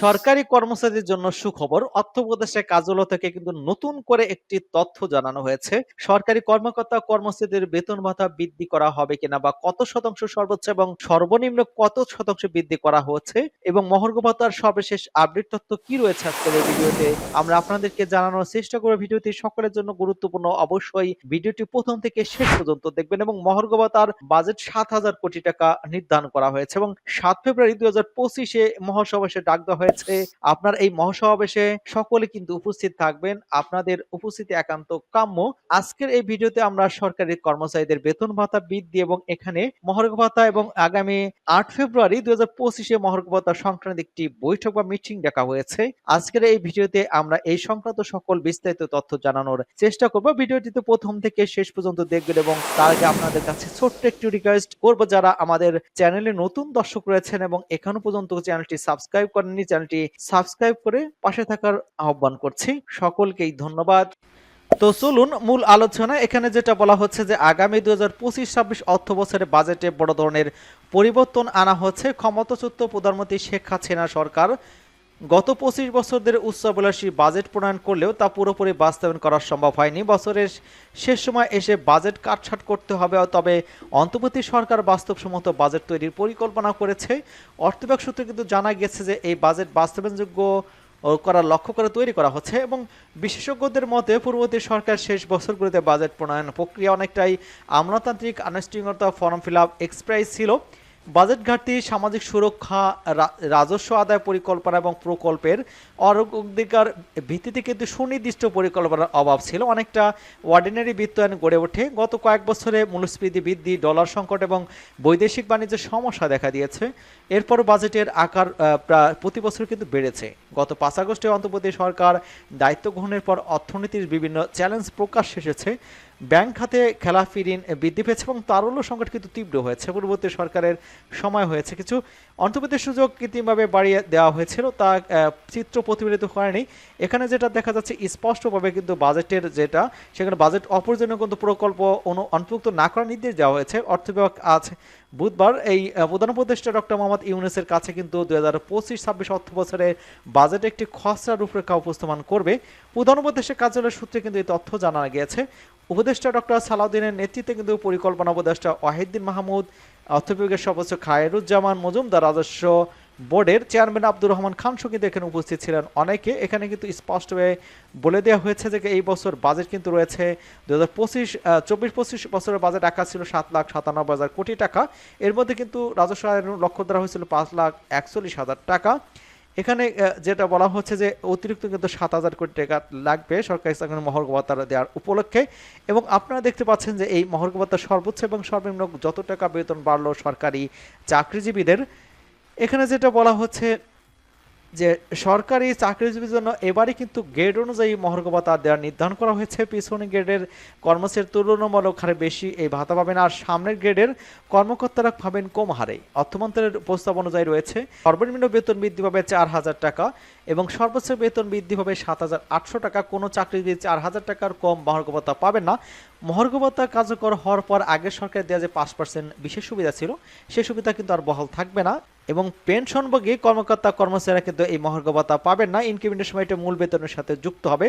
সরকারি কর্মচারীদের জন্য সুখবর। অর্থ উপদেষ্টা কার্যালয় থেকে কিন্তু নতুন করে একটি তথ্য জানানো হয়েছে। সরকারি কর্মকর্তা কর্মচারীদের বেতন ভাতা বৃদ্ধি করা হবে কিনা বা কত শতাংশ সর্বোচ্চ এবং সর্বনিম্ন কত শতাংশ বৃদ্ধি করা হচ্ছে এবং মহার্ঘ ভাতার সর্বশেষ আপডেট তথ্য কি রয়েছে আজকের এই ভিডিওতে আমরা আপনাদেরকে জানানোর চেষ্টা করব। ভিডিওটি সকলের জন্য গুরুত্বপূর্ণ, অবশ্যই ভিডিওটি প্রথম থেকে শেষ পর্যন্ত দেখবেন। এবং মহার্ঘ ভাতার বাজেট ৭,০০০ কোটি টাকা নির্ধারণ করা হয়েছে এবং ৭ ফেব্রুয়ারি ২০২৫-এ মহাসমাবেশে ডাক দেওয়া হয়েছে। আপনার এই মহাসমাবেশে সকলে কিন্তু উপস্থিত থাকবেন, আপনাদের উপস্থিতি একান্ত কাম্য। আজকের এই ভিডিওতে আমরা সরকারি কর্মচারীদের বেতন ভাতা বৃদ্ধি এবং এখানে মহার্ঘ ভাতা এবং আগামী ৮ ফেব্রুয়ারি ২০২৫-এ মহার্ঘ ভাতা সংক্রান্ত একটি বৈঠক বা মিটিং ডাকা হয়েছে। আজকের এই ভিডিওতে আমরা এই সংক্রান্ত সকল বিস্তারিত তথ্য জানানোর চেষ্টা করব। ভিডিওটিতে প্রথম থেকে শেষ পর্যন্ত দেখবেন এবং তার আগে আপনাদের কাছে ছোট্ট একটু রিকোয়েস্ট করব, যারা আমাদের চ্যানেলে নতুন দর্শক রয়েছেন এবং এখনো পর্যন্ত চ্যানেলটি সাবস্ক্রাইব করেননি, চ্যানেলটি সাবস্ক্রাইব করে পাশে থাকার আহ্বান করছি। সকলকেই ধন্যবাদ। তো চলুন মূল আলোচনা। এখানে যেটা বলা হচ্ছে যে আগামী ২০২৫-২৬ অর্থ বছরে বাজেটে বড় ধরনের পরিবর্তন আনা হচ্ছে। ক্ষমতাচ্যুত প্রধানমন্ত্রী শেখ হাসিনা সরকার গত ২৫ বছর ধরে উচ্চাভিলাষী বাজেট প্রণয়ন করলেও তা পুরোপুরি বাস্তবায়ন করা সম্ভব হয়নি। বছরের শেষ সময় এসে বাজেট কাটছাঁট করতে হবে, তবে অন্তর্বর্তী সরকার বাস্তবসম্মত বাজেট তৈরির পরিকল্পনা করেছে। অর্থ বিভাগ সূত্রে কিন্তু জানা গেছে যে এই বাজেট বাস্তবায়নযোগ্য করার লক্ষ্য করে তৈরি করা হচ্ছে এবং বিশেষজ্ঞদের মতে পূর্ববর্তী সরকার শেষ বছরগুলোতে বাজেট প্রণয়ন প্রক্রিয়া অনেকটাই আমলাতান্ত্রিক আনুষ্ঠানিকতা, ফর্ম ফিল আপ এক্সপ্রেস ছিল। বাজেট ঘাটতি, সামাজিক সুরক্ষা, রাজস্ব আদায় পরিকল্পনা এবং প্রকল্পের অগ্রাধিকার ভিত্তিতে কিন্তু সুনির্দিষ্ট পরিকল্পনার অভাব ছিল। অনেকটা অর্ডিনারি বিত্তায়ন গড়ে ওঠে। গত কয়েক বছরে মূল্যস্ফীতি বৃদ্ধি, ডলার সংকট এবং বৈদেশিক বাণিজ্যের সমস্যা দেখা দিয়েছে। এরপর বাজেটের আকার প্রায় প্রতি বছর কিন্তু বেড়েছে। গত ৫ আগস্টে অন্তর্বর্তী সরকার দায়িত্ব গ্রহণের পর অর্থনীতির বিভিন্ন চ্যালেঞ্জ প্রকাশ এসেছে। ব্যাংক খাতে খেলাফি ঋণ বৃদ্ধি পেয়েছে এবং তারল্য সংকট কিন্তু তীব্র হয়েছে। পূর্ববর্তী সরকারের সময় হয়েছে কিছু অন্তর্বর্তী সুযোগ কৃত্রিমভাবে বাড়িয়ে দেওয়া হয়েছিল, তা চিত্র প্রতিফলিত হয়নি। এখানে যেটা দেখা যাচ্ছে স্পষ্টভাবে কিন্তু বাজেটের যেটা সেখানে বাজেট অপ্রয়োজনীয় কিন্তু প্রকল্প অন্তর্ভুক্ত না করার নির্দেশ দেওয়া হয়েছে। অর্থ বিভাগ আজ বুধবার এই প্রধান উপদেষ্টা ডক্টর মোহাম্মদ ইউনূসের কাছে কিন্তু ২০২৫-২৬ অর্থ বছরে বাজেট একটি খসড়া রূপরেখা উপস্থাপন করবে। প্রধান উপদেষ্টা কার্যালয়ের সূত্রে কিন্তু এই তথ্য জানা গিয়েছে। উপদেষ্টা ডক্টর সালাউদ্দিনের নেতৃত্বে কিন্তু পরিকল্পনা উপদেষ্টা ওয়াহিদ্দিন মাহমুদ, অর্থ বিভাগের সদস্য খায়রুজ্জামান মজুমদার, রাজস্ব বোর্ডের চেয়ারম্যান আব্দুর রহমান খানসহ কিন্তু এখানে উপস্থিত ছিলেন অনেকে। এখানে কিন্তু স্পষ্টভাবে বলে দেওয়া হয়েছে যে এই বছর বাজেট কিন্তু রয়েছে ২০২৫-২৪-২৫ বছরের বাজেট আকার ছিল ৭,৯৭,০০০ কোটি টাকা। এর মধ্যে কিন্তু রাজস্ব আয়ের লক্ষ্য ধরা হয়েছিল ৫,৪১,০০০ টাকা। এখানে যেটা বলা হচ্ছে যে অতিরিক্ত কিন্তু ৭,০০০ কোটি টাকা লাগবে সরকারি চাকরির মহার্ঘ ভাতা দেওয়ার উপলক্ষে। এবং আপনারা দেখতে পাচ্ছেন যে এই মহার্ঘ ভাতা সর্বোচ্চ এবং সর্বনিম্ন যত টাকা বেতন বাড়লো সরকারি চাকরিজীবীদের, এখানে যেটা বলা হচ্ছে যে সরকারি চাকরিজীবীর জন্য এবারে কিন্তু গ্রেড অনুযায়ী মহার্ঘ ভাতা দেওয়ার নির্ধারণ করা হয়েছে। পিছনে গ্রেডের কর্মচারীর তুলনামূলক হারে বেশি এই ভাতা পাবেন, আর সামনের গ্রেডের কর্মকর্তারা পাবেন কম হারে। অর্থমন্ত্রণের প্রস্তাব অনুযায়ী রয়েছে সর্বনিম্ন বেতন বৃদ্ধি পাবে ৪,০০০ টাকা এবং সর্বোচ্চ বেতন বৃদ্ধি পাবে ৭,৮০০ টাকা। কোনো চাকরিজীবী ৪,০০০ টাকার কম মহার্ঘ ভাতা পাবেন না। মহার্ঘ ভাতা কার্যকর হওয়ার পর আগের সরকার দেওয়া যে ৫% বিশেষ সুবিধা ছিল সেই সুবিধা কিন্তু আর বহাল থাকবে না এবং পেনশনভোগী কর্মকর্তা কর্মচারীরা কিন্তু এই মহার্ঘ ভাতা পাবেন না। ইনক্রিমেন্টের সময় এটা মূল বেতনের সাথে যুক্ত হবে।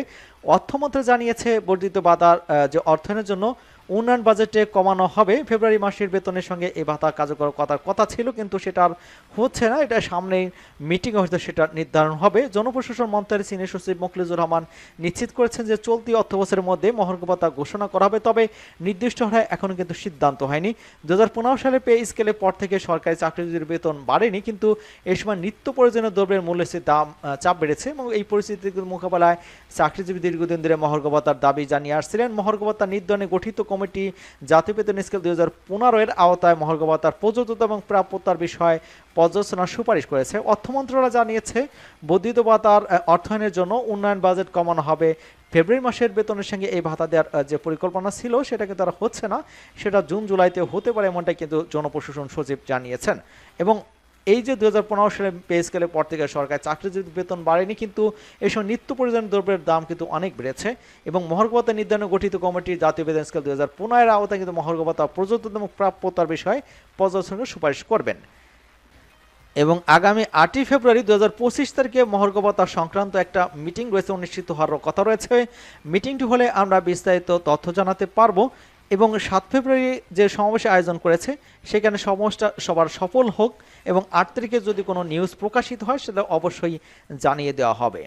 অর্থমন্ত্রী জানিয়েছে বর্ধিত ভাতার যে অর্থায়নের জন্য উন্নয়ন বাজেটে কমানো হবে। ফেব্রুয়ারি মাসের বেতনের সঙ্গে এই ভাতা কার্যকর করার কথা ছিল, কিন্তু সেটা আর হচ্ছে না। এটা সামনেই মিটিংয়ে হয়তো সেটা নির্ধারণ হবে। জনপ্রশাসন মন্ত্রণালয়ের সিনিয়র সচিব মোখলেছুর রহমান নিশ্চিত করেছেন যে চলতি অর্থ বছরের মধ্যে মহার্ঘ ভাতা ঘোষণা করা হবে, তবে নির্দিষ্ট হারে এখনো কিন্তু সিদ্ধান্ত হয়নি। ২০১৫ সালে পে স্কেলের পর থেকে সরকারি চাকরিজীবীর বেতন বাড়েনি, কিন্তু এই সময় নিত্য প্রয়োজনীয় দ্রব্যের মূল্যের দাম চাপ বেড়েছে এবং এই পরিস্থিতির মোকাবেলায় চাকরিজীবী দীর্ঘদিন ধরে মহার্ঘ ভাতার দাবি জানিয়ে আসছিলেন। মহার্ঘ ভাতা নির্ধারণে গঠিত কমিটি জাতীয় বেতন স্কেল ২০১৫-এর আওতায় মহার্ঘ ভাতার প্রযোজ্যতা এবং প্রাপ্যতার বিষয়ে পর্যালোচনার সুপারিশ করেছে। অর্থ মন্ত্রণালয় জানিয়েছে বর্ধিত ভাতার অর্থায়নের জন্য উন্নয়ন বাজেট কমানো হবে। ফেব্রুয়ারি মাসের বেতনের সঙ্গে এই ভাতা দেওয়ার যে পরিকল্পনা ছিল সেটা কিন্তু আর হচ্ছে না, সেটা জুন জুলাইতে হতে পারে এমনটাই কিন্তু জনপ্রশাসন সচিব জানিয়েছেন। এবং এই যে ২০১৫ সালে পে স্কেলের পর থেকে সরকার চাকরিজীবী বেতন বাড়েনি, কিন্তু এইসব নিত্য প্রয়োজনীয় দ্রব্যের দাম কিন্তু অনেক বেড়েছে এবং মহার্ঘ ভাতা নির্ধারণে গঠিত কমিটি জাতীয় বেতন স্কেল ২০১৫-এর আওতায় কিন্তু মহার্ঘ ভাতা প্রযোজ্যতা এবং প্রাপ্যতার বিষয়ে পর্যালোচনার সুপারিশ করবেন। এবং আগামী ৮ই ফেব্রুয়ারি ২০২৫ তারিখে মহার্ঘ ভাতা সংক্রান্ত একটা মিটিং রয়েছে, অনুষ্ঠিত হওয়ার কথা রয়েছে। মিটিংটি হলে আমরা বিস্তারিত তথ্য জানাতে পারবো এবং ৭ ফেব্রুয়ারি যে সমাবেশের আয়োজন করেছে সেখানে সমাবেশটা সবার সফল হোক এবং ৮ তারিখে যদি কোনো নিউজ প্রকাশিত হয় সেটা অবশ্যই জানিয়ে দেওয়া হবে।